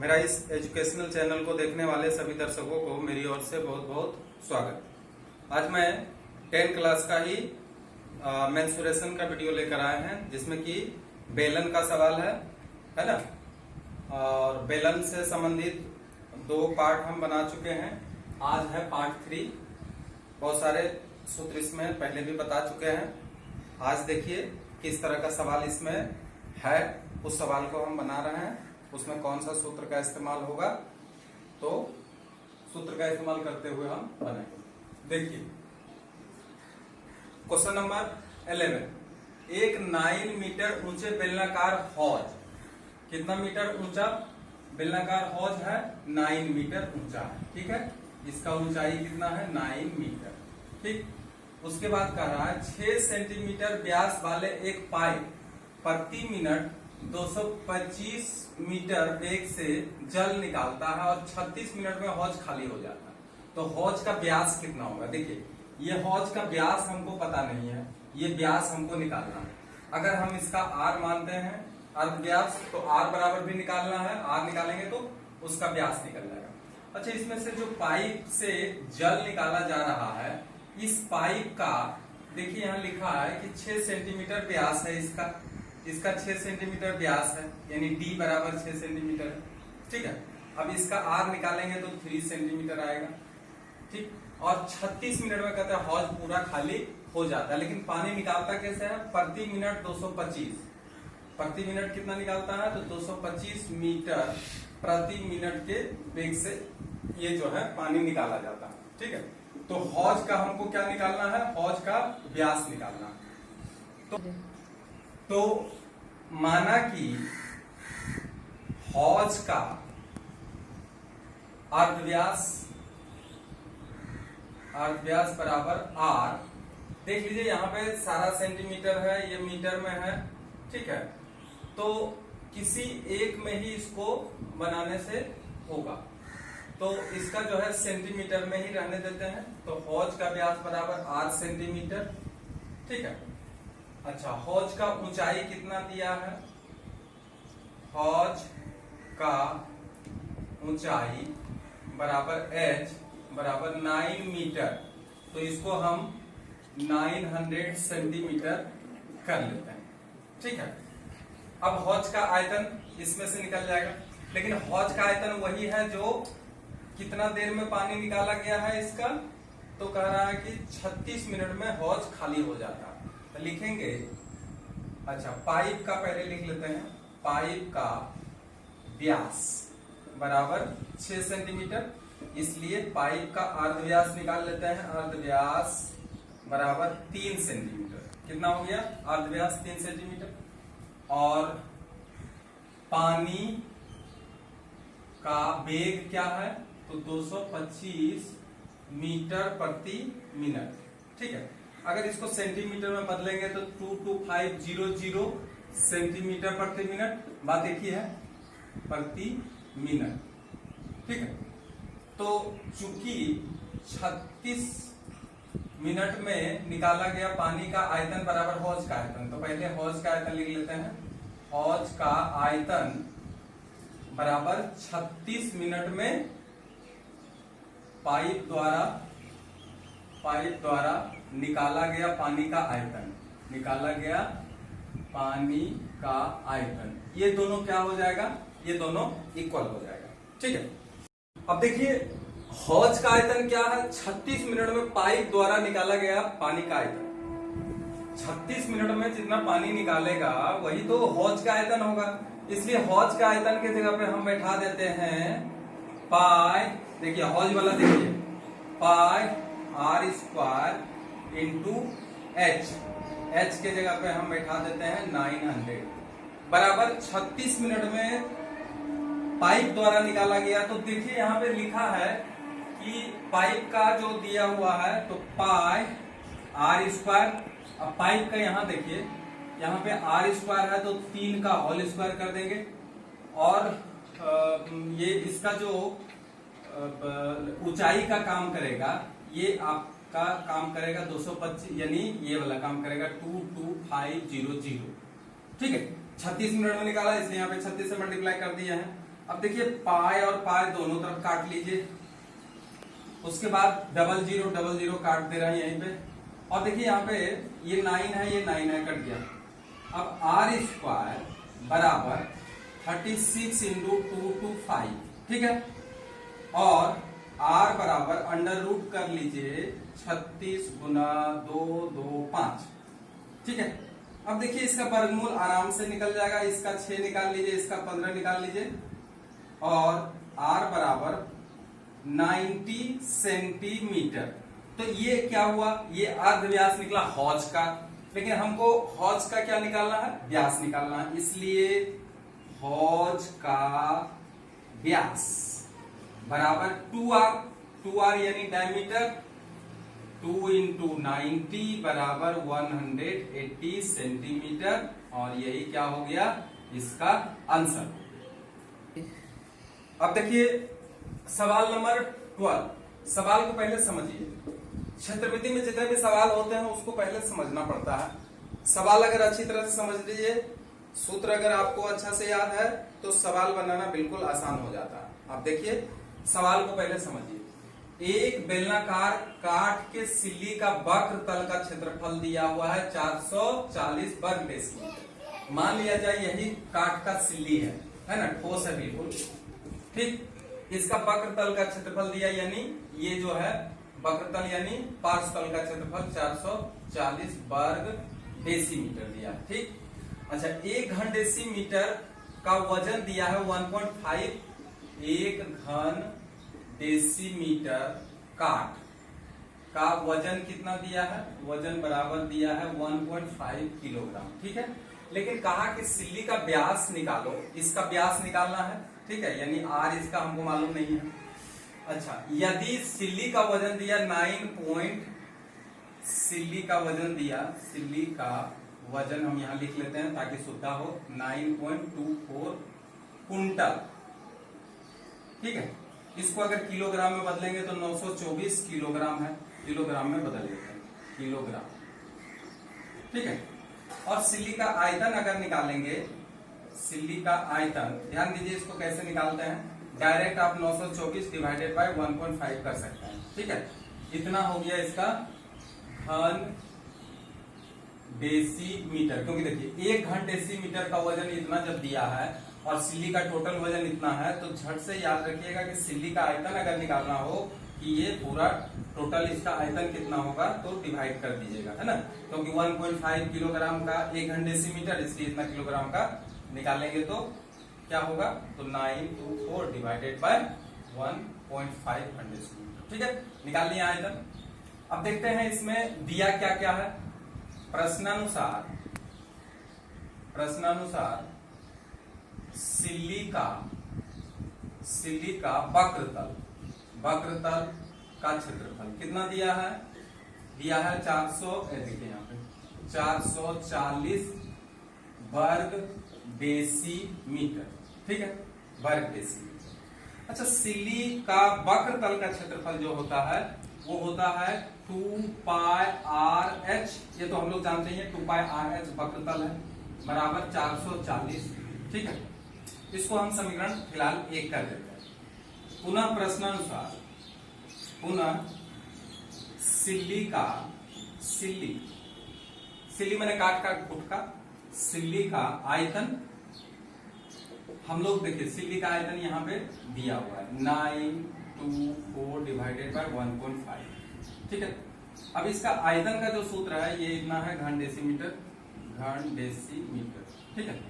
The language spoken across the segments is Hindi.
मेरा इस एजुकेशनल चैनल को देखने वाले सभी दर्शकों को मेरी ओर से बहुत बहुत स्वागत। आज मैं 10 क्लास का ही मेंसुरेशन का वीडियो लेकर आए हैं, जिसमें कि बेलन का सवाल है ना। और बेलन से संबंधित 2 पार्ट हम बना चुके हैं। आज है पार्ट 3। बहुत सारे सूत्र इसमें पहले भी बता चुके हैं। आज देखिए किस तरह का सवाल इसमें है, उस सवाल को हम बना रहे हैं। उसमें कौन सा सूत्र का इस्तेमाल होगा, तो सूत्र का इस्तेमाल करते हुए हम बनाएंगे। देखिए क्वेश्चन नंबर 11। एक 9 मीटर ऊंचे बेलनाकार हौज, कितना मीटर ऊंचा बेलनाकार हौज है? 9 मीटर ऊंचा है। ठीक है, इसका ऊंचाई कितना है? 9 मीटर। ठीक, उसके बाद कह रहा है 6 सेंटीमीटर व्यास वाले एक पाइप प्रति मिनट 225 मीटर वेग से जल निकालता है और 36 मिनट में हौज खाली हो जाता है। तो हौज का व्यास कितना होगा? देखिए, ये हौज का व्यास हमको पता नहीं है, ये व्यास हमको निकालना है। अगर हम इसका r मानते हैं, अर्ध व्यास, तो r बराबर भी निकालना है। r निकालेंगे तो उसका व्यास निकल जाएगा। अच्छा, इसमें से जो पाइप से जल निकाला जा रहा है, इस पाइप का देखिए यहाँ लिखा है कि 6 सेंटीमीटर व्यास है इसका 6 सेंटीमीटर व्यास है, यानी d बराबर 6 सेंटीमीटर है। ठीक है, अब इसका r निकालेंगे तो 3 सेंटीमीटर आएगा। ठीक, और 36 मिनट में कहते हैं हौज पूरा खाली हो जाता है। लेकिन पानी निकालता कैसे है? प्रति मिनट 225। प्रति मिनट कितना निकालता है? तो 225 मीटर प्रति मिनट के वेग से ये जो है पानी निकाला जाता है। ठीक है, तो हौज का हमको क्या निकालना है? हौज का व्यास निकालना है। तो माना कि हौज का अर्धव्यास बराबर r। देख लीजिए यहाँ पे सारा सेंटीमीटर है, ये मीटर में है। ठीक है, तो किसी एक में ही इसको बनाने से होगा, तो इसका जो है सेंटीमीटर में ही रहने देते हैं। तो हौज का व्यास बराबर r सेंटीमीटर। ठीक है, अच्छा, हौज का ऊंचाई कितना दिया है? हौज का ऊंचाई बराबर h बराबर 9 मीटर। तो इसको हम 900 सेंटीमीटर कर लेते हैं। ठीक है, अब हौज का आयतन इसमें से निकल जाएगा। लेकिन हौज का आयतन वही है जो कितना देर में पानी निकाला गया है इसका, तो कह रहा है कि 36 मिनट में हौज खाली हो जाता है। तो लिखेंगे, अच्छा, पाइप का पहले लिख लेते हैं। पाइप का व्यास बराबर 6 सेंटीमीटर, इसलिए पाइप का अर्धव्यास निकाल लेते हैं। अर्धव्यास बराबर 3 सेंटीमीटर। कितना हो गया? अर्धव्यास 3 सेंटीमीटर। और पानी का वेग क्या है? तो 225 मीटर प्रति मिनट। ठीक है, अगर इसको सेंटीमीटर में बदलेंगे तो 22500 सेंटीमीटर प्रति मिनट। बात एक ही है, प्रति मिनट। ठीक है, तो चूंकि 36 मिनट में निकाला गया पानी का आयतन बराबर हौज का आयतन, तो पहले हौज का आयतन लिख लेते हैं। हौज का आयतन बराबर 36 मिनट में पाइप द्वारा निकाला गया पानी का आयतन। ये दोनों क्या हो जाएगा? ये दोनों इक्वल हो जाएगा। ठीक है, अब देखिए हौज का आयतन क्या है? 36 मिनट में पाइप द्वारा निकाला गया पानी का आयतन। 36 मिनट में जितना पानी निकालेगा वही तो हौज का आयतन होगा। इसलिए हौज का आयतन की जगह पे हम बैठा देते हैं पाई। देखिए हौज वाला, देखिए पाई r² इंटू h के जगह पे हम बैठा देते हैं 900 बराबर 36 मिनट में पाइप द्वारा निकाला गया। तो देखिए यहाँ पे लिखा है कि पाइप का जो दिया हुआ है, तो पाई r²। अब पाइप का यहाँ देखिए, यहाँ पे r² है तो 3 का होल स्क्वायर कर देंगे। और ये इसका जो ऊंचाई का काम करेगा, ये आपका काम करेगा 225, यानी ये वाला काम करेगा 22500। ठीक है, 36 मिनट में निकाला, इसलिए यहाँ पे 36 से मल्टीप्लाई कर दिया है। अब देखिए पाई और पाई दोनों तरफ काट लीजिए, उसके बाद डबल जीरो काट दे रहा है यहीं पे, और देखिए यहाँ पे ये 9 है, ये 9 है, कट गया। अब आर स्क्वायर बराबर 36 इंटू 2 टू 5, ठीक है, और आर बराबर अंडर रूट कर लीजिए 36 गुना 2 2 5, ठीक है। अब देखिए इसका वर्गमूल आराम से निकल जाएगा, इसका 6 निकाल लीजिए, इसका 15 निकाल लीजिए, और आर बराबर 90 सेंटीमीटर। तो ये क्या हुआ, ये अर्ध व्यास निकला हौज का, लेकिन हमको हौज का क्या निकालना है, व्यास निकालना है, इसलिए हौज का व्यास बराबर 2r यानी डायमीटर, 2 इंटू 90 बराबर 180 सेंटीमीटर, और यही क्या हो गया इसका आंसर। अब देखिए सवाल नंबर 12। सवाल को पहले समझिए, क्षेत्रविधि में जितने भी सवाल होते हैं उसको पहले समझना पड़ता है। सवाल अगर अच्छी तरह से समझ लीजिए, सूत्र अगर आपको अच्छा से याद है तो सवाल बनाना बिल्कुल आसान हो जाता है। आप देखिए सवाल को पहले समझिए, एक बेलनाकार काठ के सिल्ली का वक्र तल का क्षेत्रफल दिया हुआ है 440 वर्ग डेसीमीटर। मान लिया जाए यही काठ का सिल्ली है ना, ठोस है बिल्कुल, ठीक। इसका वक्र तल का क्षेत्रफल दिया, यानी ये जो है वक्र तल यानी पार्श्व तल का क्षेत्रफल 440 वर्ग डेसीमीटर दिया, ठीक। अच्छा, 1 घन डेसीमीटर का वजन दिया है 1.5, 1 घन डेसीमीटर काठ का वजन कितना दिया है, वजन बराबर दिया है 1.5 किलोग्राम, ठीक है। लेकिन कहा कि सिल्ली का व्यास निकालो, इसका व्यास निकालना है, ठीक है, यानी आर इसका हमको मालूम नहीं है। अच्छा, यदि सिल्ली का वजन दिया 9 सिल्ली का वजन दिया, सिल्ली का वजन हम यहां लिख लेते हैं ताकि सुविधा हो, 9.24 कुंटल, ठीक है। इसको अगर किलोग्राम में बदलेंगे तो 924 किलोग्राम है, किलोग्राम में बदल लेते हैं, किलोग्राम, ठीक है। और सिल्ली का आयतन अगर निकालेंगे, सिल्ली का आयतन ध्यान दीजिए, इसको कैसे निकालते हैं, डायरेक्ट आप 924 डिवाइडेड बाय 1.5 कर सकते हैं, ठीक है। इतना हो गया इसका घन डेसीमीटर, क्योंकि देखिए 1 घन डेसीमीटर का वजन इतना जब दिया है और सिल्ली का टोटल वजन इतना है, तो झट से याद रखिएगा कि सिल्ली का आयतन अगर निकालना हो कि ये पूरा टोटल इसका आयतन कितना होगा तो डिवाइड कर दीजिएगा, है ना, क्योंकि 1.5 किलोग्राम का 1 घन डेसीमीटर, इसलिए इतना किलोग्राम का निकालेंगे तो क्या होगा, तो 924 डिवाइडेड बाय 1.5 घन डेसीमीटर, ठीक है, निकाल लिया आयतन। अब देखते हैं इसमें दिया क्या क्या है। प्रश्नानुसार सिल्ली का वक्रतल का क्षेत्रफल कितना दिया है, 400, यहाँ पे 440 वर्ग डेसीमीटर, ठीक है, वर्ग डेसीमीटर। अच्छा, सिल्ली का वक्रतल का क्षेत्रफल जो होता है वो होता है 2 पाई आर एच, ये तो हम लोग जानते हैं 2 पाई आर एच वक्रतल है, बराबर 440, ठीक है। इसको हम समीकरण फिलहाल 1 कर देते हैं। पुनः प्रश्नानुसार, सिल्ली मैंने काट का गुटका, सिल्ली का आयतन हम लोग देखिए, सिल्ली का आयतन यहाँ पे दिया हुआ है 924 डिवाइडेड बाय 1.5, ठीक है। अब इसका आयतन का जो सूत्र है ये इतना है घन डेसीमीटर, ठीक है।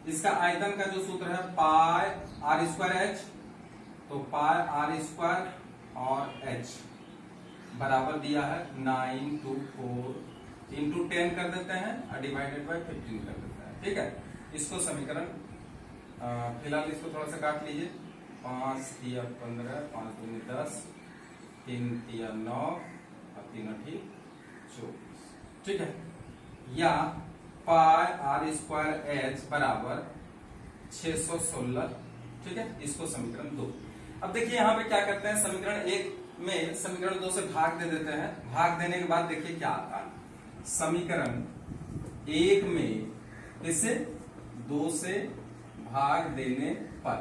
इसका आयतन का जो सूत्र है पाई आर स्क्वायर एच, तो पाई आर स्क्वायर और एच बराबर दिया है 924 इंटू 10 कर देते हैं और डिवाइडेड बाय 15 कर देते हैं, ठीक है। इसको समीकरण फिलहाल इसको थोड़ा सा काट लीजिए, 5 तिया 15, 5 दूनी 10, 3 तिया 9 और 3 अठी 24, ठीक है। या पाई आर स्क्वायर एच बराबर 616, ठीक है। इसको समीकरण 2। अब देखिए यहाँ पे क्या करते हैं, समीकरण 1 में समीकरण 2 से भाग दे देते हैं। भाग देने के बाद देखिए क्या आता है, समीकरण 1 में इसे 2 से भाग देने पर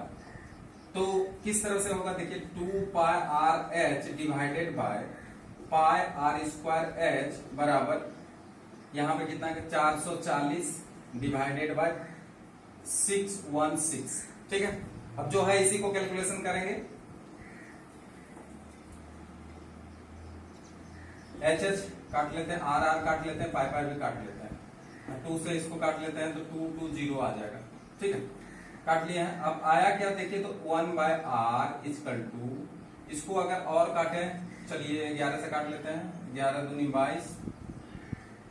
तो किस तरह से होगा देखिए, 2 pi R H divided by pi R square H बराबर यहां पे कितना है 440 डिवाइडेड बाय 616। ठीक है, अब जो है इसी को कैलकुलेशन करेंगे। एच एच काट लेते हैं, आर आर काट लेते हैं, पाई पाई भी काट लेते हैं, 2 से इसको काट लेते हैं तो 2 2 0 आ जाएगा। ठीक है, काट लिए हैं। अब आया क्या देखिए, तो 1 बाय आर इजकल टू, इसको अगर और काटे, चलिए 11 से काट लेते हैं, 11 दूनी 22,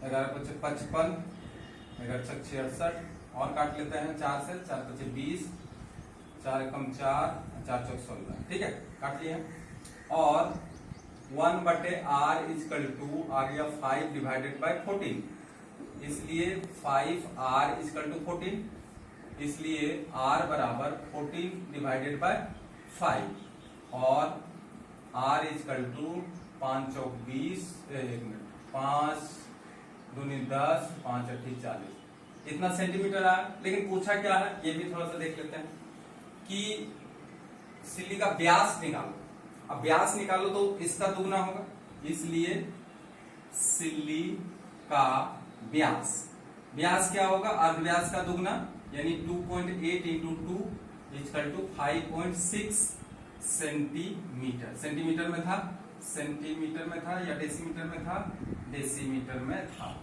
11 पच्चीस 55, 11 छक 66, और काट लेते हैं 4 से, 4 पच्चीस 20, 4 कम 4, 4 चौक 16। ठीक है, काट लिए हैं। और 1 बटे आर इजकल टू आ गया 5 डिवाइडेड बाय 14, इसलिए 5 आर इजकल टू 14, इसलिए r बराबर 14 डिवाइडेड बाय 5, और r इजकल टू 5 चौक 20, 5 दूनी 10, 5 अट्ठी 40, इतना सेंटीमीटर आया। लेकिन पूछा क्या है, ये भी थोड़ा सा देख लेते हैं कि सिल्ली का व्यास निकालो। अब व्यास निकालो तो इसका दुगना होगा, इसलिए सिल्ली का व्यास, व्यास क्या होगा, अर्धव्यास का दुगना, यानी 2.8 into 2 equal to 5.6 centimetre. Centimetre में था, सेंटीमीटर में था या डेसीमीटर में था, डेसीमीटर में था,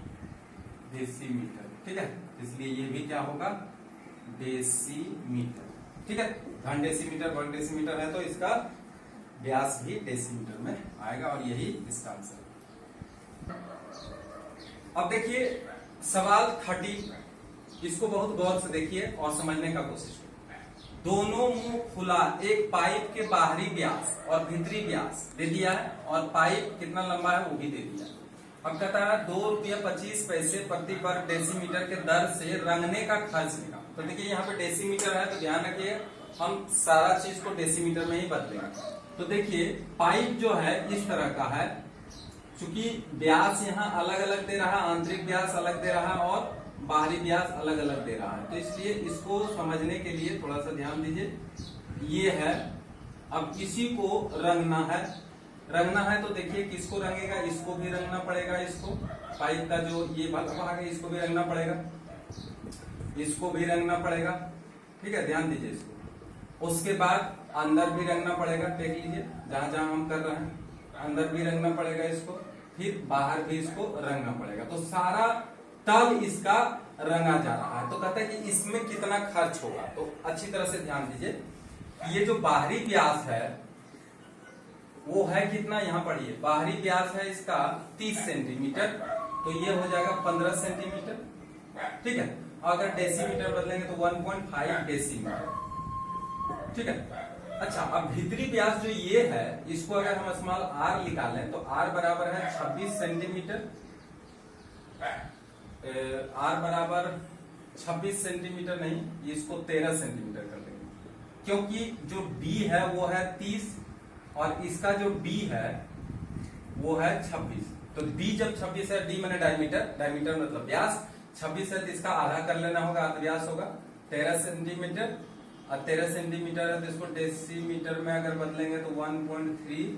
डेसीमीटर। ठीक है, इसलिए ये भी क्या होगा, डेसीमीटर। ठीक है, घन डेसीमीटर 1 डेसीमीटर है तो इसका व्यास भी डेसीमीटर में आएगा, और यही इसका आंसर है। अब देखिए सवाल 30, इसको बहुत गौर से देखिए और समझने का कोशिश करिए। दोनों मुंह खुला एक पाइप के बाहरी व्यास और भीतरी व्यास दे दिया है, और पाइप कितना लंबा है वो भी दे दिया है। अब कहता है 2 रुपया 25 पैसे प्रति वर्ग डेसीमीटर के दर से रंगने का खर्च निकाल। तो देखिए यहाँ पे डेसीमीटर है तो ध्यान रखिए हम सारा चीज को डेसीमीटर में ही बदलेंगे। तो देखिए पाइप जो है इस तरह का है, चूंकि व्यास यहाँ अलग अलग दे रहा है, आंतरिक व्यास अलग दे रहा है और बाहरी व्यास अलग अलग दे रहा है, तो इसलिए इसको समझने के लिए थोड़ा सा ध्यान दीजिए। ये है, अब इसी को रंगना है, रंगना है तो देखिए किसको रंगेगा, इसको भी रंगना पड़ेगा, इसको पाइप का जो ये भाग है इसको भी रंगना पड़ेगा, इसको भी रंगना पड़ेगा। ठीक है, ध्यान दीजिए इसको। उसके बाद अंदर भी रंगना पड़ेगा, देख लीजिए जहां जहां हम कर रहे हैं, अंदर भी रंगना पड़ेगा इसको, फिर बाहर भी इसको रंगना पड़ेगा। तो सारा तल इसका रंगा जा रहा है। तो कहता है कि इसमें कितना खर्च होगा, तो अच्छी तरह से ध्यान दीजिए। ये जो बाहरी व्यास है वो है कितना, यहाँ पढ़िए, बाहरी व्यास है इसका 30 सेंटीमीटर, तो ये हो जाएगा 15 सेंटीमीटर। ठीक है, अगर डेसीमीटर बदलेंगे तो 1.5 डेसीमीटर। ठीक है, अच्छा अब भीतरी व्यास जो ये है इसको अगर हम स्मॉल आर निकालें तो आर बराबर है 26 सेंटीमीटर, आर बराबर 26 सेंटीमीटर नहीं, इसको 13 सेंटीमीटर कर लेंगे, क्योंकि जो डी है वो है 30 और इसका जो डी है वो है 26। तो डी जब 26 है, डी मैंने डायमीटर, डायमीटर मतलब व्यास, 26 है तो इसका आधा कर लेना होगा, अर्धव्यास होगा 13 सेंटीमीटर, और 13 सेंटीमीटर है तो इसको डेसीमीटर में अगर बदलेंगे तो 1.3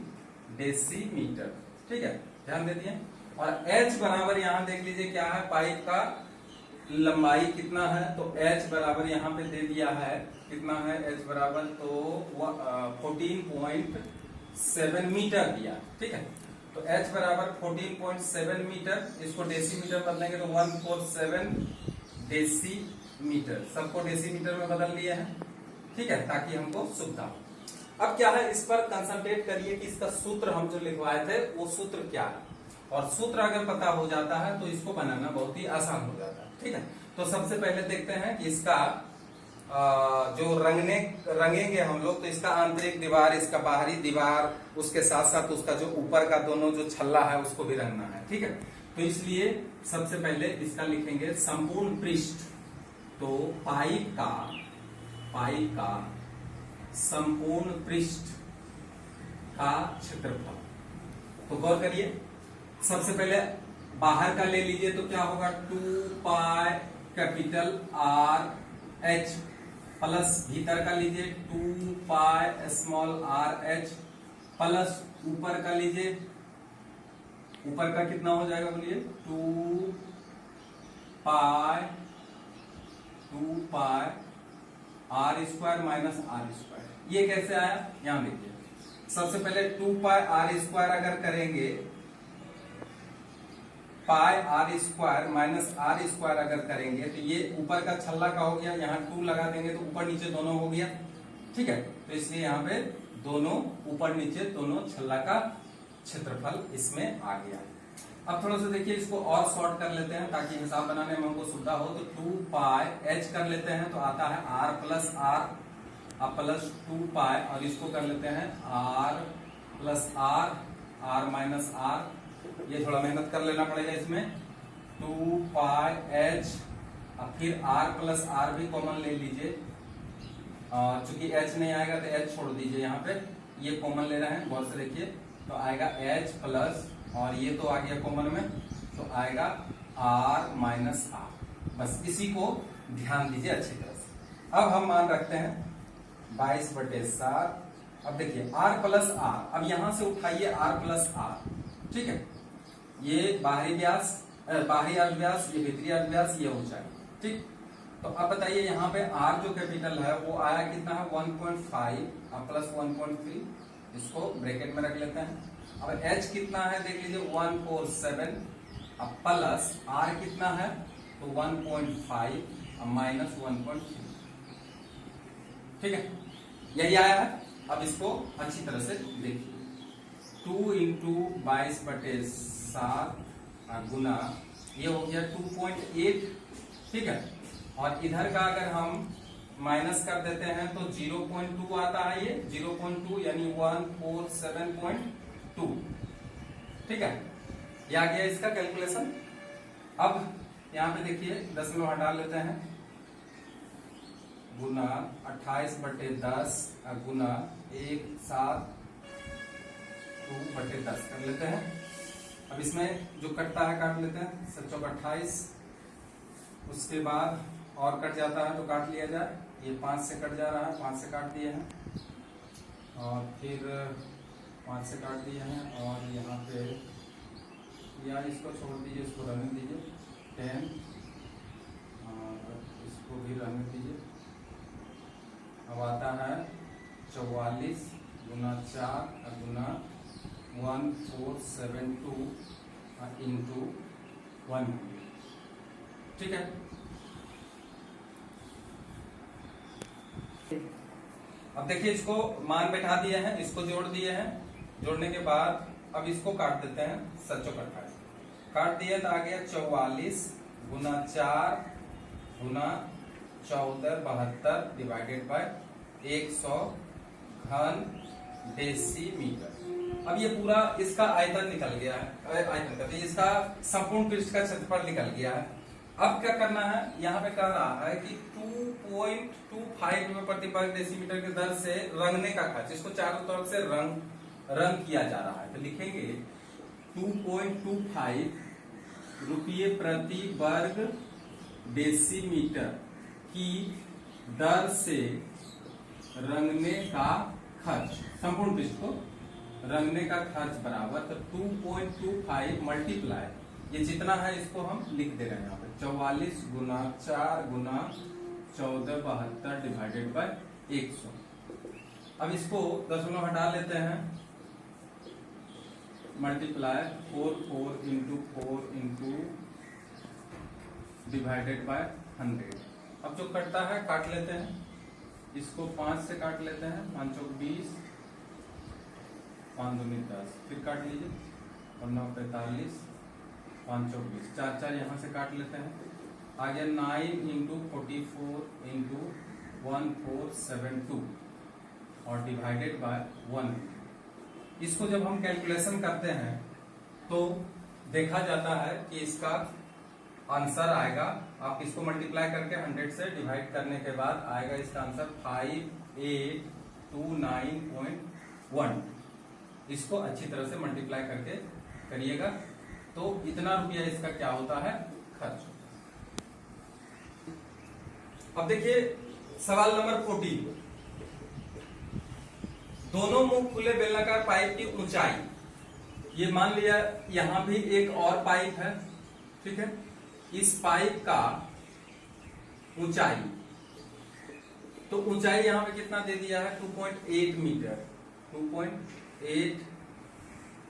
डेसीमीटर। ठीक है, ध्यान दे दिए। और H बराबर यहाँ देख लीजिए क्या है, पाइप का लंबाई कितना है, तो H बराबर यहाँ पे दे दिया है, कितना है H बराबर, तो 14.7 मीटर दिया। ठीक है, तो H बराबर 14.7 मीटर, इसको डेसीमीटर बदलेंगे तो 147 डेसीमीटर, सबको डेसीमीटर में बदल लिए हैं। ठीक है, ताकि हमको सुविधा हो। अब क्या है, इस पर कंसंट्रेट करिए कि इसका सूत्र हम जो लिखवाए थे वो सूत्र क्या है, और सूत्र अगर पता हो जाता है तो इसको बनाना बहुत ही आसान हो जाता है। ठीक है, तो सबसे पहले देखते हैं कि इसका जो रंगेंगे हम लोग, तो इसका आंतरिक दीवार, इसका बाहरी दीवार, उसके साथ साथ उसका जो ऊपर का दोनों जो छल्ला है उसको भी रंगना है। ठीक है, तो इसलिए सबसे पहले इसका लिखेंगे संपूर्ण पृष्ठ, तो पाइप का संपूर्ण पृष्ठ का क्षेत्रफल। तो गौर करिए, सबसे पहले बाहर का ले लीजिए तो क्या होगा, 2 pi capital R H plus भीतर का लीजिए 2 pi small R H plus ऊपर का लीजिए, ऊपर का कितना हो जाएगा बोलिए 2 pi R square minus R square. ये कैसे आया यहां देखिए, सबसे पहले 2 पाई आर स्क्वायर अगर करेंगे, pi R square minus R square अगर करेंगे तो ये ऊपर का छल्ला का हो गया, यहाँ 2 लगा देंगे तो ऊपर नीचे दोनों हो गया, ठीक है। तो इसलिए यहाँ पे दोनों ऊपर नीचे दोनों छल्ला का क्षेत्रफल इसमें आ गया। अब थोड़ा सा देखिए इसको और शॉर्ट कर लेते हैं ताकि हिसाब बनाने में हमको सुविधा हो। तो 2 पाई एच कर लेते हैं तो आता है आर प्लस आर, अब प्लस 2 पाई और इसको कर लेते हैं R plus R, R minus R, ये थोड़ा मेहनत कर लेना पड़ेगा इसमें। 2 पाई एच, अब फिर आर प्लस आर भी कॉमन ले लीजिए, चूंकि एच नहीं आएगा तो एच छोड़ दीजिए, यहाँ पे ये कॉमन ले रहे हैं, गौर से देखिए। तो आएगा एच प्लस, और ये तो आ गया कॉमन में, तो आएगा आर माइनस आर। बस इसी को ध्यान दीजिए अच्छी तरह से। अब हम मान रखते हैं 22/7। अब देखिए आर प्लस आर, अब यहां से उठाइए आर प्लस आर, ठीक है। ये बाहरी व्यास, बाहरी अर्धव्यास, ये भीतरी अर्धव्यास, ये ऊंचाई, ठीक। तो अब बताइए यहाँ पे आर जो कैपिटल है वो आया कितना है 1.5, अब प्लस 1.3, इसको ब्रैकेट में रख लेते हैं। अब एच कितना है देख लीजिए 147, अब प्लस आर कितना है तो 1.5, अब माइनस 1.3, ठीक है, यही आया है। अब इसको अच्छी तरह से देखिए, 2 इंटू 22/7 गुना ये हो गया 2.8, ठीक है। और इधर का अगर हम माइनस कर देते हैं तो 0.2 आता है, ये 0.2 यानी 147.2, ठीक है। ये आ गया इसका कैलकुलेशन। अब यहां पे देखिए दशमलव हटा लेते हैं, गुना 28/10 गुना 172/10 कर लेते हैं। अब इसमें जो कटता है काट लेते हैं, 7×28, उसके बाद और कट जाता है तो काट लिया जाए, ये 5 से कट जा रहा है, 5 से काट दिए हैं, और फिर 5 से काट दिए हैं, और यहाँ पे या इसको छोड़ दीजिए, इसको रहने दीजिए 10, और इसको भी रहने दीजिए। अब आता है 44 गुना 4 गुना 1472 इंटू 100, ठीक है। अब देखिए इसको मान बैठा दिए हैं, इसको जोड़ दिए हैं, जोड़ने के बाद अब इसको काट देते हैं, 7×28 काट दिए तो आ गया 44 गुना 4 गुना 1472 डिवाइडेड बाय 100 घन डेसीमीटर। अब ये पूरा इसका आयतन निकल गया है, आयतन कहते हैं इसका संपूर्ण पृष्ठ का क्षेत्रफल निकल गया है। अब क्या करना है, यहाँ पे कह रहा है कि 2.25 रुपए प्रति वर्ग डेसीमीटर की दर से रंगने का खर्च, इसको चारों तरफ से रंग किया जा रहा है। तो लिखेंगे 2.25 रुपये प्रति वर्ग डेसीमीटर की दर से रंगने का खर्च, संपूर्ण पृष्ठ को रंगने का खर्च बराबर, तो 2.25 मल्टीप्लाई, ये जितना है इसको हम लिख दे रहे हैं यहाँ पे 44 गुना 4 गुना 1472 डिवाइडेड बाय 100। अब इसको दशमलव हटा लेते हैं, multiply 4 into 4 into divided by 100। अब जो कटता है काट लेते हैं, इसको 5 से काट लेते हैं, 5 चौक 20, 5 दूनी 10, फिर काट लीजिए, और 9 45, 5 चौक 20, 4 यहाँ से काट लेते हैं, आ गया 9 इंटू 44 इंटू 1472 और डिवाइडेड बाय 1। इसको जब हम कैलकुलेशन करते हैं तो देखा जाता है कि इसका आंसर आएगा, आप इसको मल्टीप्लाई करके 100 से डिवाइड करने के बाद आएगा इसका आंसर 5829.1। इसको अच्छी तरह से मल्टीप्लाई करके करिएगा तो इतना रुपया इसका क्या होता है, खर्च। अब देखिए सवाल नंबर 14, दोनों मुख खुले बेलनाकार पाइप की ऊंचाई, ये मान लिया यहां भी एक और पाइप है, ठीक है। इस पाइप का ऊंचाई, तो ऊंचाई यहां पे कितना दे दिया है 2.8 मीटर, 2.8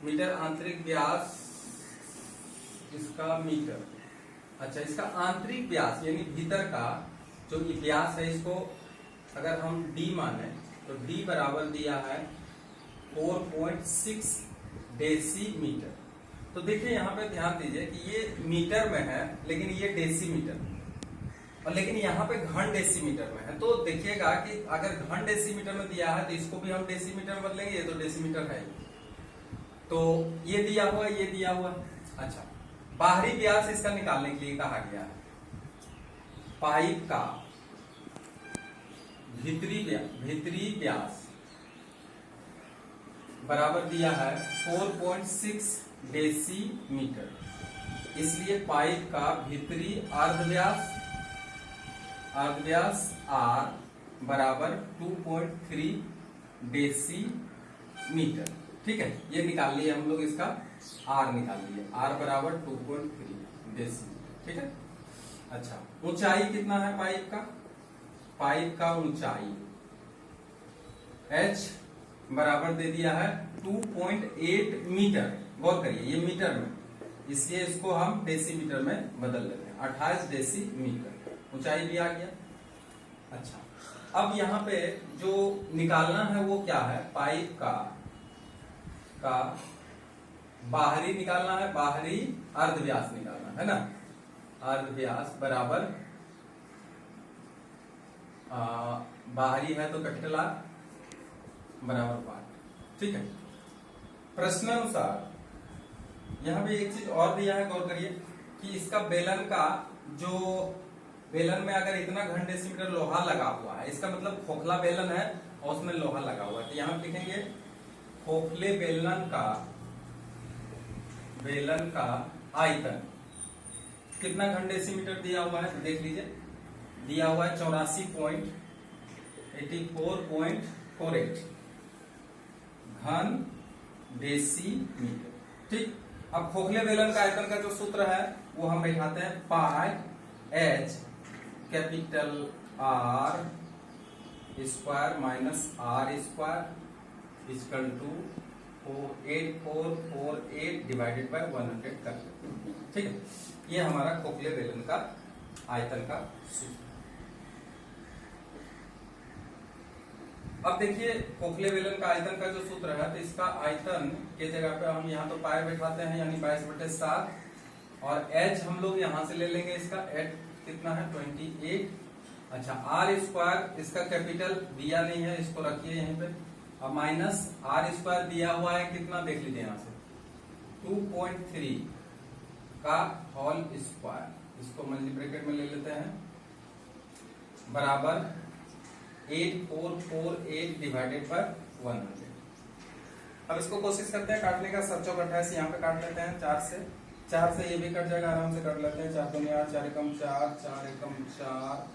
मीटर आंतरिक व्यास इसका मीटर। अच्छा, इसका आंतरिक व्यास यानी भीतर का जो व्यास है, इसको अगर हम d माने तो d बराबर दिया है 4.6 डेसीमीटर। तो देखिए यहाँ पे ध्यान दीजिए कि ये मीटर में है लेकिन ये डेसीमीटर, और लेकिन यहाँ पे घन डेसीमीटर में है। तो देखिएगा कि अगर घन डेसीमीटर में दिया है तो इसको भी हम डेसीमीटर में बदलेंगे, ये तो डेसीमीटर है। तो ये दिया हुआ, ये दिया हुआ। अच्छा, बाहरी व्यास इसका निकालने के लिए कहा गया है। पाइप का भीतरी व्यास बराबर दिया है 4.6 डेसीमीटर, इसलिए पाइप का भीतरी अर्धव्यास R बराबर 2.3 डेसीमीटर। ठीक है, ये निकाल लिए हम लोग, इसका R निकाल लिए, R बराबर 2.3 डेसीमीटर। ठीक है। अच्छा, ऊंचाई कितना है पाइप का? पाइप का ऊंचाई H बराबर दे दिया है 2.8 मीटर। गौर करिए, ये मीटर में, इसलिए इसको हम डेसीमीटर में बदल लेते हैं, 28 डेसीमीटर। ऊंचाई भी आ गया। अच्छा, अब यहाँ पे जो निकालना है वो क्या है? पाइप का बाहरी निकालना है, बाहरी अर्धव्यास निकालना है ना। अर्धव्यास बराबर बाहरी है तो कैपिटल R बराबर 5। ठीक है। प्रश्नानुसार यहाँ पे एक चीज और दिया है, गौर करिए कि इसका बेलन का जो बेलन में अगर इतना घन डेसीमीटर लोहा लगा हुआ है, इसका मतलब खोखला बेलन है और उसमें लोहा लगा हुआ है। तो यहाँ लिखेंगे खोखले बेलन का आयतन कितना घन डेसीमीटर दिया हुआ है, तो देख लीजिए, दिया हुआ है 84.84.48 घन डेसीमीटर। ठीक। अब खोखले बेलन का आयतन का जो सूत्र है वो हम बैठाते हैं, pi H capital R square minus R square equal to 8448 divided by 100 कर लेते हैं। ठीक है, ये हमारा खोखले बेलन का आयतन का सूत्र। अब देखिए, खोखले बेलन का आयतन का जो सूत्र है, तो इसका आयतन के जगह पे हम यहाँ तो पाई बैठाते हैं, यानी 22/7, और H हम लोग यहां से ले लेंगे, इसका H कितना है 28। अच्छा, R स्क्वायर इसका कैपिटल दिया नहीं है, इसको रखिए यहीं पे, अब माइनस R स्क्वायर दिया हुआ है कितना, देख लीजिए यहां से 2.3 का होल स्क्वायर, इसको मल्टी ब्रैकेट में ले लेते हैं, बराबर 8448 डिवाइडेड बाय 100। अब इसको कोशिश करते हैं काटने का। 7 चौक 28 यहाँ पे काट लेते हैं, 4 से ये भी कट जाएगा, आराम से कर लेते हैं। 4 दूनी 8, 4 एकम 4, 4 एकम 4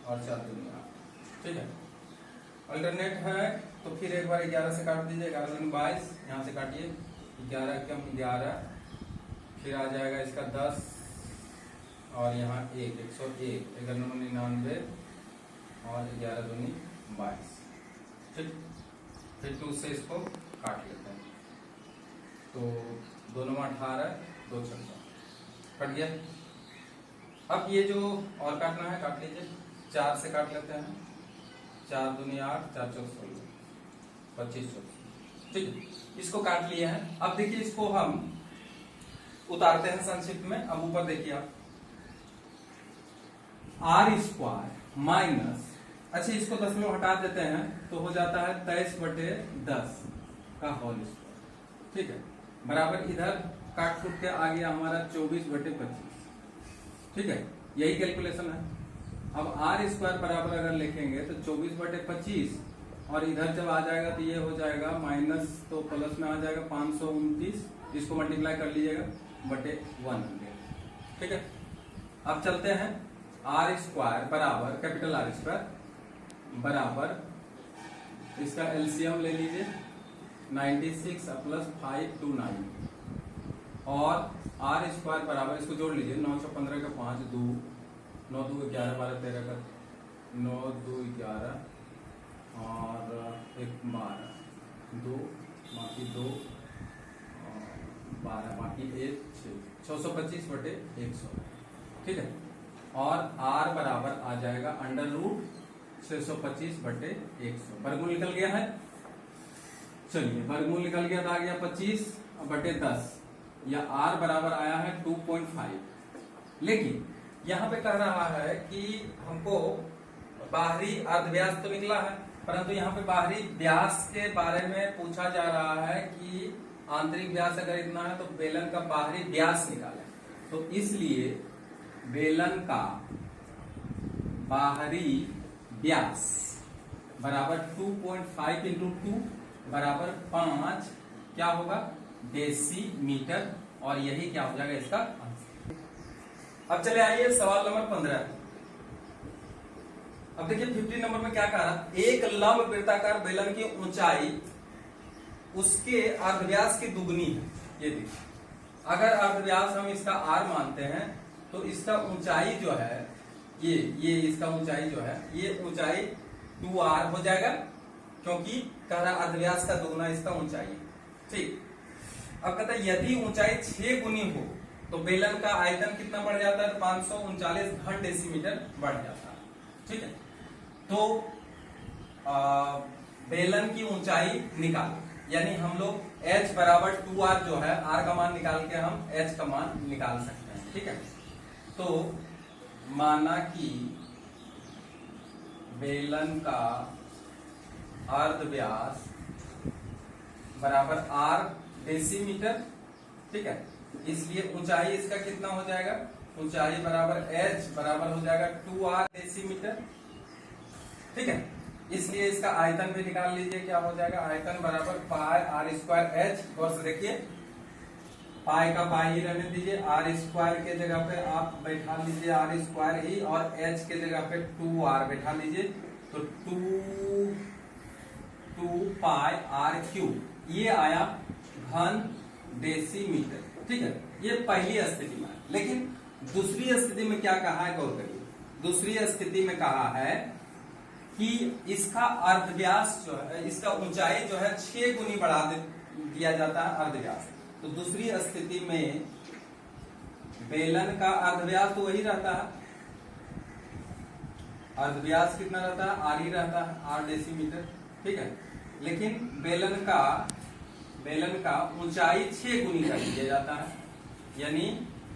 और 4 दूनी 8। ठीक है, अल्टरनेट है तो फिर एक बार 11 से काट दीजिए, 11 दूनी 22, यहाँ से काटिए, 11 एकम 11, फिर आ जाएगा इसका 10 और यहाँ 101, 1199 और 11 दूनी 22। ठीक, फिर 2 से इसको काट लेते हैं, तो 2 9 18, 2 6 कट गया। अब ये जो और काटना है काट लीजिए, 4 से काट लेते हैं, 4 दूनी 8, 4 चौक 16, 25 चौक। ठीक है, इसको काट लिया है। अब देखिए, इसको हम उतारते हैं संक्षिप्त में। अब ऊपर देखिए आप, R स्क्वायर माइनस, अच्छा इसको 10 में हटा देते हैं तो हो जाता है 23/10 का होल स्क्वायर। ठीक है, बराबर इधर काट फूट के आ गया हमारा 24/25। ठीक है, यही कैलकुलेशन है। अब R स्क्वायर बराबर अगर लिखेंगे तो 24/25, और इधर जब आ जाएगा तो ये हो जाएगा माइनस, तो प्लस में आ जाएगा 529, इसको मल्टीप्लाई कर लीजिएगा बटे 100। ठीक है, अब चलते हैं। R स्क्वायर बराबर कैपिटल R स्क्वायर बराबर, इसका एलसीएम ले लीजिए 96 प्लस 5 2 9 और आर स्क्वायर बराबर, इसको जोड़ लीजिए 9 × 15 का 5 2 9 2 11 12 13 का 9 2 11 और 1 12 2 बाकी 2 12 बाकी 1 625 बटे 100, ठीक है। और r बराबर आ जाएगा √625 बटे 100। वर्गमूल निकल गया है, चलिए वर्गमूल निकल गया तो आ गया 25 बटे 10 या r बराबर आया है 2.5। लेकिन यहाँ पे कह रहा है कि हमको बाहरी अर्धव्यास तो निकला है, परंतु यहाँ पे बाहरी व्यास के बारे में पूछा जा रहा है कि आंतरिक व्यास अगर इतना है तो बेलन का बाहरी व्यास निकालें। तो इसलिए बेलन का बाहरी व्यास बराबर 2.5 × 2 बराबर 5 क्या होगा, डेसीमीटर, और यही क्या हो जाएगा इसका आंसर। अब चले आइए सवाल नंबर 15। अब देखिए 15 नंबर में क्या कह रहा, एक लंब वृत्ताकार बेलन की ऊंचाई उसके अर्धव्यास की दुगनी है। ये देखिए, अगर अर्धव्यास हम इसका r मानते हैं तो इसका ऊंचाई जो है ये इसका ऊंचाई जो है ये ऊंचाई 2r हो जाएगा, क्योंकि कह रहा अर्धव्यास का दुगना इसका ऊंचाई है, ठीक। अब कहता है यदि ऊंचाई 6 गुनी हो तो बेलन का आयतन कितना बढ़ जाता है, 539 घन डेसीमीटर बढ़ जाता है, ठीक है। तो बेलन की ऊंचाई निकालो, यानी हम लोग h बराबर 2r जो है, r का मान निकाल के हम h का मान निकाल सकते हैं, ठीक है। तो माना कि बेलन का अर्धव्यास बराबर r डेसीमीटर, ठीक है। इसलिए ऊंचाई इसका कितना हो जाएगा, ऊंचाई बराबर h बराबर हो जाएगा 2r डेसीमीटर, ठीक है। इसलिए इसका आयतन भी निकाल लीजिए, क्या हो जाएगा, आयतन बराबर पाई r स्क्वायर h। और देखिए पाई का पाई ही रहने दीजिए, r स्क्वायर के जगह पे आप बैठा लीजिए r स्क्वायर ही, और h के जगह पे 2r बैठा लीजिए, तो 2 पाई r क्यूब, ये आया घन डेसीमीटर, ठीक है। ये पहली स्थिति में। लेकिन दूसरी स्थिति में क्या कहा है, गौर करिए। दूसरी स्थिति में कहा है कि इसका अर्धव्यास जो है, इसका ऊंचाई जो है 6 गुनी बढ़ा दिया जाता है अर्धव्यास। तो दूसरी स्थिति में बेलन का अर्धव्यास तो वही रहता है, अर्धव्यास कितना रहता है, r ही रहता है, r डेसीमीटर, ठीक है। लेकिन बेलन का ऊंचाई 6 गुनी कर दिया जाता है, यानी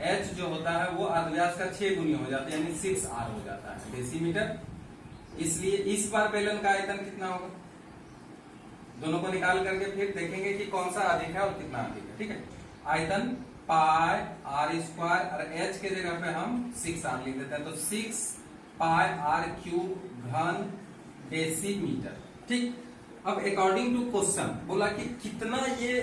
h जो होता है वो अर्धव्यास का 6 गुनी हो जाता है, यानी 6r हो जाता है डेसीमीटर। इसलिए इस बार बेलन का आयतन कितना होगा, दोनों को निकाल करके फिर देखेंगे कि कौन सा अधिक है और कितना अधिक है, ठीक है। आयतन पाई r स्क्वायर और h के जगह पे हम 6r लिख देते हैं, तो 6 पाई r क्यूब घन डेसीमीटर, ठीक। अब अकॉर्डिंग टू क्वेश्चन बोला कि कितना ये,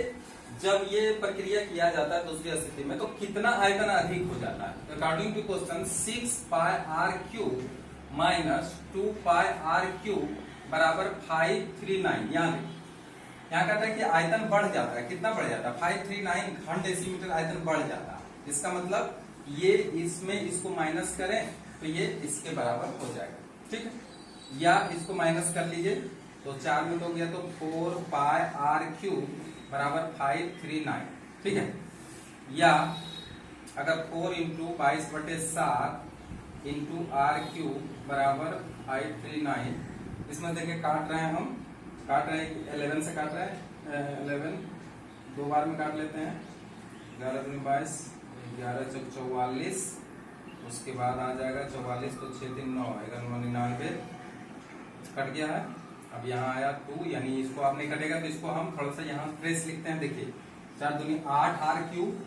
जब ये प्रक्रिया किया जाता है दूसरी स्थिति में तो कितना आयतन अधिक हो जाता है। According to question 6 pi r cube minus 2 pi r cube बराबर 539। यहाँ कहता है कि आयतन बढ़ जाता है, कितना बढ़ जाता है, 539 घन डेसीमीटर आयतन बढ़ जाता है। इसका मतलब ये इसमें इसको माइनस करें तो ये इसके बराबर हो जाएगा, ठीक है। या इसको माइनस कर लीजिए तो 4 में हो गया, तो 4 पाई r क्यूब बराबर 539, ठीक है। या अगर 4 × 22 बटे 7 इंटू r क्यूब बराबर 539, इसमें देखिए काट रहे हैं, हम काट रहे हैं 11 से काट रहे हैं, 11 दो बार में काट लेते हैं, 11 दूनी 22, 11 चौक 44, उसके बाद आ जाएगा 44, तो 6 3 9, 99 कट गया है। अब यहाँ आया 2, यानी इसको आप नहीं कटेगा तो इसको हम थोड़ा सा यहाँ ट्रेस लिखते हैं। देखिए 4 दूनी 8 r cube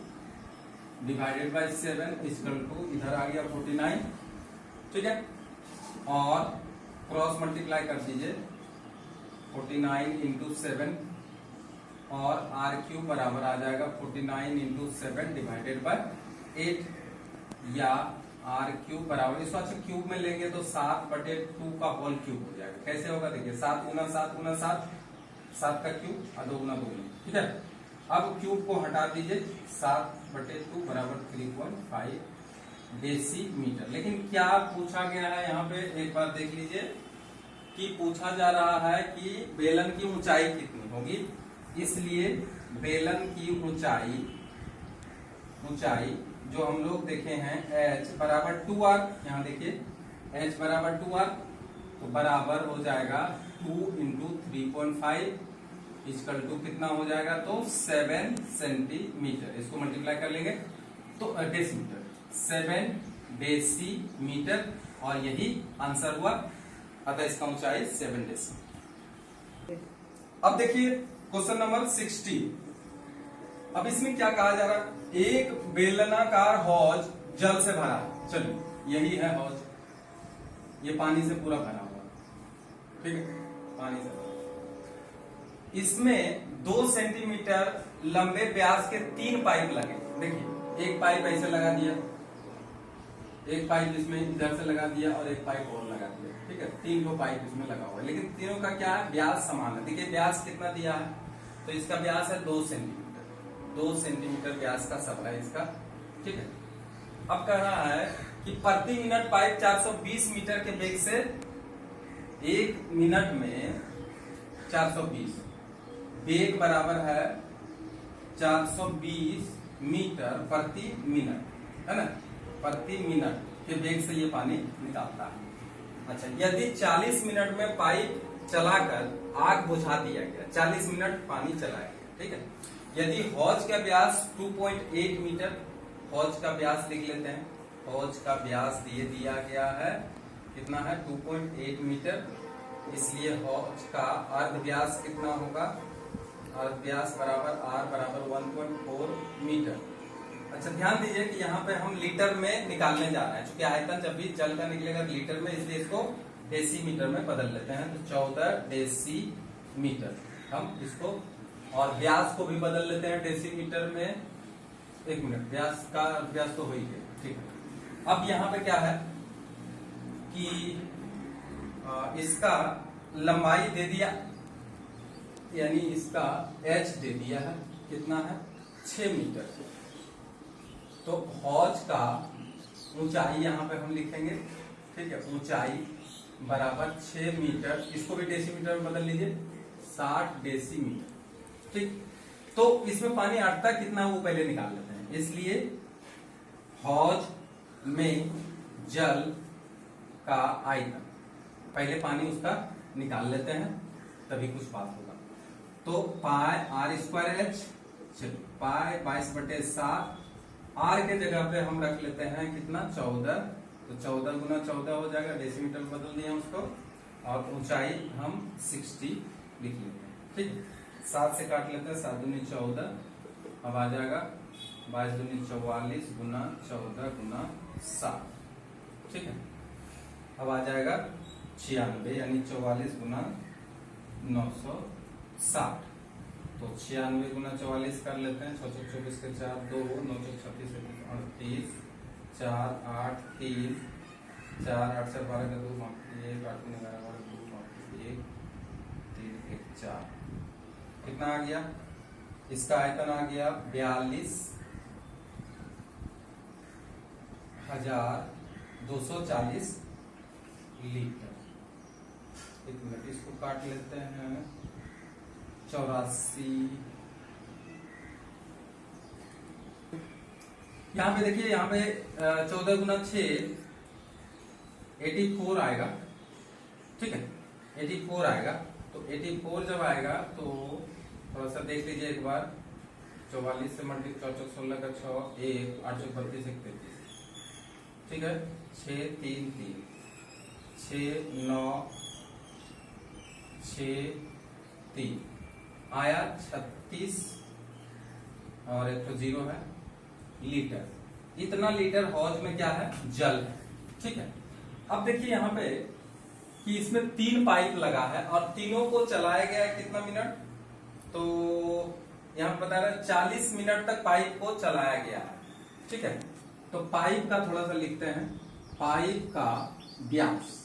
divided by 7 equal to इधर आ गया 49, ठीक है। और क्रॉस मल्टीप्लाई कर दीजिए 49 × 7 और r क्यूब बराबर आ जाएगा 49 × 7 डिवाइडेड बाय 8। या आर क्यूब बराबर, इसको अच्छा क्यूब में लेंगे तो 7/2 का होल क्यूब हो जाएगा। कैसे होगा देखिए, 7 गुना 7 गुना 7, 7 का क्यूब और 2 गुना 2 गुना, ठीक है। अब क्यूब को हटा दीजिए, 7/2 बराबर 3.5 डेसीमीटर। लेकिन क्या पूछा गया है यहाँ पे, एक बार देख लीजिए कि पूछा जा रहा है कि बेलन की ऊंचाई कितनी होगी। इसलिए बेलन की ऊंचाई जो हम लोग देखे हैं h बराबर 2r, यहाँ देखिए h बराबर 2r, तो बराबर हो जाएगा 2 इंटू 3.5 इक्वल टू कितना हो जाएगा, तो 7 सेंटीमीटर। इसको मल्टीप्लाई कर लेंगे तो डेसीमीटर, 7 डेसीमीटर, और यही आंसर हुआ। अतः इसका ऊंचाई 7 डेसीमीटर। अब देखिए क्वेश्चन नंबर 16। अब इसमें क्या कहा जा रहा है, एक बेलनाकार हौज जल से भरा है। चलिए यही है हौज, ये पानी से पूरा भरा हुआ, ठीक है, पानी से भरा। इसमें 2 सेंटीमीटर लंबे व्यास के 3 पाइप लगे। देखिए एक पाइप ऐसे लगा दिया, एक पाइप इसमें इधर से लगा दिया और एक पाइप और लगा दिया, ठीक है। 3 गो पाइप इसमें लगा हुआ है, लेकिन तीनों का क्या है, व्यास समान है। देखिए व्यास कितना दिया है, तो इसका व्यास है 2 सेंटीमीटर, 2 सेंटीमीटर व्यास का सब है इसका, ठीक है। अब कह रहा है कि प्रति मिनट पाइप 420 मीटर के वेग से 1 मिनट में 420, वेग बराबर है 420 मीटर प्रति मिनट, है ना, प्रति मिनट के वेग से ये पानी निकालता है। अच्छा, यदि 40 मिनट में पाइप चलाकर आग बुझा दिया गया, 40 मिनट पानी चलाया गया, ठीक है। यदि हौज का व्यास 2.8 मीटर, हौज का व्यास लिख लेते हैं, हौज का व्यास ये दिया गया है कितना है, 2.8 मीटर, इसलिए हौज का अर्ध व्यास कितना होगा, अर्ध व्यास बराबर r बराबर 1.4 मीटर। अच्छा ध्यान दीजिए कि यहाँ पे हम लीटर में निकालने जा रहे हैं, क्योंकि आयतन जब भी जल का निकलेगा लीटर में, इसलिए इसको डेसीमीटर में बदल लेते हैं। तो 14 डेसीमीटर हम इसको, और व्यास को भी बदल लेते हैं डेसीमीटर में। 1 मिनट, व्यास का व्यास तो हो ही गया, ठीक है। अब यहाँ पे क्या है कि इसका लंबाई दे दिया, यानी इसका h दे दिया है, कितना है 6 मीटर। तो हौज का ऊंचाई यहाँ पे हम लिखेंगे, ठीक है, ऊंचाई बराबर 6 मीटर, इसको भी डेसीमीटर में बदल लीजिए, 60 डेसीमीटर, ठीक। तो इसमें पानी अटता कितना वो पहले निकाल लेते हैं। इसलिए हौज में जल का आयतन, पहले पानी उसका निकाल लेते हैं तभी कुछ बात होगा। तो पाई r²h, चलिए पाई 22/7, r के जगह पे हम रख लेते हैं कितना 14, तो 14 गुना 14 हो जाएगा, डेसीमीटर में बदल दिए उसको, और ऊंचाई हम 60 लिख लेते हैं, ठीक है। 7 से काट लेते हैं, 7 दूनी 14, अब आ जाएगा 22 दूनी 44 गुना 14 गुना 7, ठीक है। अब आ जाएगा 96, यानी 44 गुना 960, तो 96 गुना 44 कर लेते हैं, 6 24 के 4 2, 9 36 38, 4 8 3, 4 8 से 12 का 2 1, 8 3 11 12 2 1 3 1 4, कितना आ गया, इसका आयतन आ गया 42,240 लीटर। 1 मिनट, इसको काट लेते हैं, 84, यहाँ पे देखिए, यहाँ पे 14 गुना 6 84 आएगा, ठीक है, 84 आएगा। तो 84 जब आएगा तो थोड़ा सा देख लीजिए एक बार, 44 से मल्टीप्लाई 4 16 का 6 1 8 32 33, ठीक है, 6 3 3 6 9 6 3 आया 36, और एक तो 0 है लीटर। इतना लीटर हौज में क्या है, जल है, ठीक है। अब देखिए यहाँ पे कि इसमें 3 पाइप लगा है और तीनों को चलाया गया है कितना मिनट, तो यहाँ बता रहा है 40 मिनट तक पाइप को चलाया गया है, ठीक है। तो पाइप का थोड़ा सा लिखते हैं। पाइप का व्यास,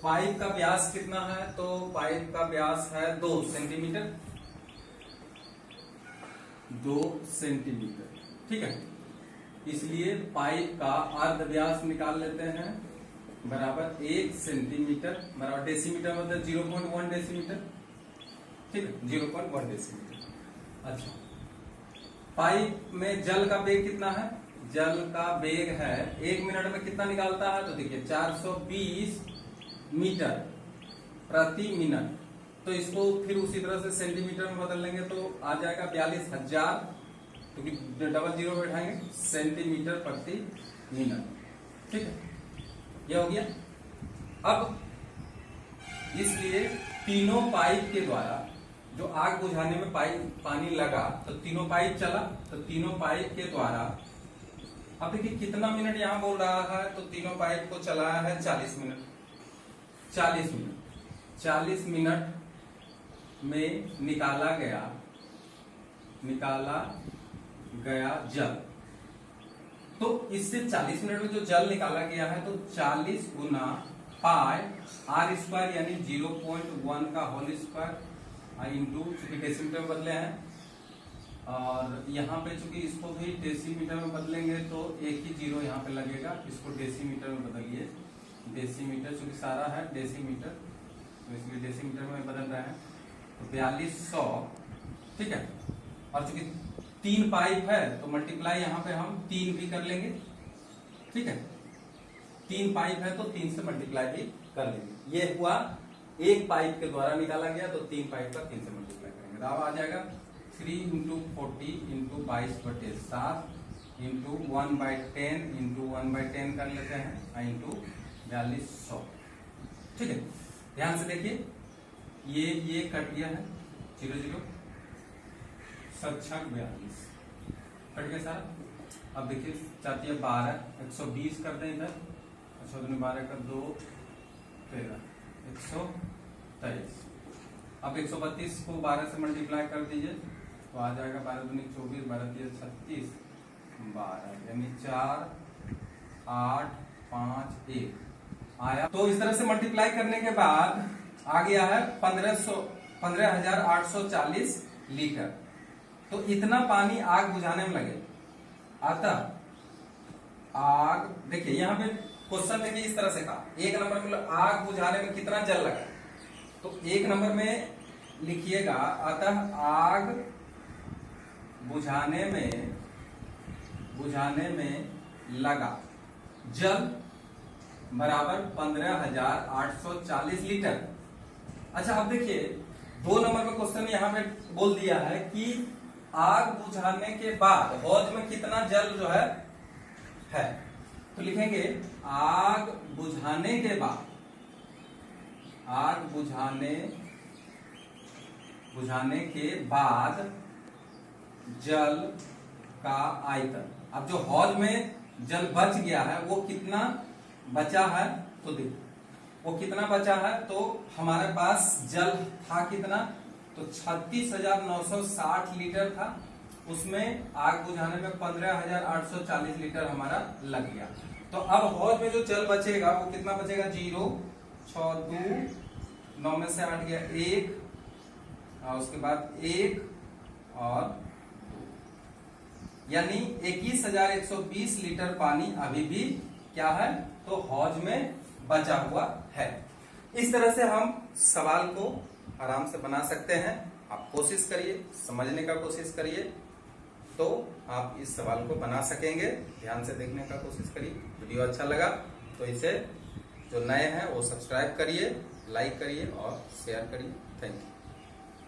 पाइप का व्यास कितना है? तो पाइप का व्यास है 2 सेंटीमीटर, 2 सेंटीमीटर, ठीक है। इसलिए पाइप का अर्ध व्यास निकाल लेते हैं बराबर 1 सेंटीमीटर बराबर डेसीमीटर मतलब 0.1 डेसीमीटर, ठीक है, 0.1 डेसीमीटर। अच्छा, पाइप में जल का वेग कितना है? जल का वेग है 1 मिनट में कितना निकालता है? तो देखिए 420 मीटर प्रति मिनट। तो इसको फिर उसी तरह से सेंटीमीटर में बदल लेंगे तो आ जाएगा 42,000, क्योंकि डबल जीरो बैठाएंगे, सेंटीमीटर प्रति मिनट, ठीक है। यह हो गया। अब इसलिए तीनों पाइप के द्वारा जो आग बुझाने में पानी लगा, तो तीनों पाइप चला, तो तीनों पाइप के द्वारा अब देखिए कितना मिनट यहां बोल रहा है, तो तीनों पाइप को चलाया है 40 मिनट। 40 मिनट में निकाला गया जल। तो इससे 40 मिनट में जो जल निकाला गया है, तो 40 गुना पाई आर स्क्वायर यानी 0.1 का होल स्क्वायर इंटू, चूंकि डेसीमीटर में बदले हैं और यहाँ पे चूंकि इसको भी डेसीमीटर में बदलेंगे तो एक ही जीरो यहाँ पे लगेगा, इसको डेसीमीटर में बदलिए। डेसीमीटर चूंकि सारा है डेसीमीटर, तो इसलिए डेसीमीटर में बदल रहे हैं, तो 4200, ठीक है। और चूंकि 3 पाइप है तो मल्टीप्लाई यहाँ पे हम 3 भी कर लेंगे, ठीक है। 3 पाइप है तो 3 से मल्टीप्लाई भी कर लेंगे। ये हुआ एक पाइप के द्वारा निकाला गया, तो 3 पाइप का 3 से मल्टीप्लाई करेंगे, तो अब आ जाएगा 3 × 40 × 22/7 इंटू 1/10 इंटू 1/10 कर लेते हैं इंटू 4200, ठीक है। ध्यान से देखिए, ये कट गया है 0 7×6 42 कट गया सारा। अब देखिए चाहती है 12, 120 कर दें इधर, 12 का 2 13 123। अब 132 को 12 से मल्टीप्लाई कर दीजिए तो आ जाएगा 12 दूनी 24, 12 3 36, 12 यानी 4 8 5 1 आया। तो इस तरह से मल्टीप्लाई करने के बाद आ गया है 15,840 लीटर। तो इतना पानी आग बुझाने में लगे। अतः आग, देखिए यहाँ पे क्वेश्चन देखिए इस तरह से कहा, 1 नंबर में आग बुझाने में कितना जल लगा, तो 1 नंबर में लिखिएगा अतः आग बुझाने में लगा जल बराबर 15,840 लीटर। अच्छा, अब देखिए 2 नंबर में क्वेश्चन यहाँ पे बोल दिया है कि आग बुझाने के बाद हौज में कितना जल जो है तो लिखेंगे आग बुझाने के बाद, आग बुझाने के बाद जल का आयतन। अब जो हौज में जल बच गया है वो कितना बचा है, तो देखो वो कितना बचा है, तो हमारे पास जल था कितना, तो 36,960 लीटर था, उसमें आग बुझाने में 15,840 लीटर हमारा लग गया। तो अब हौज में जो जल बचेगा वो कितना बचेगा, 0 6 2 9 में से 8 गया 1 और उसके बाद 1 और 2, यानी 21,120 लीटर पानी अभी भी क्या है, तो हौज में बचा हुआ है। इस तरह से हम सवाल को आराम से बना सकते हैं। आप कोशिश करिए, समझने का कोशिश करिए, तो आप इस सवाल को बना सकेंगे। ध्यान से देखने का कोशिश करिए। वीडियो अच्छा लगा तो इसे जो नए हैं वो सब्सक्राइब करिए, लाइक करिए और शेयर करिए। Thank you.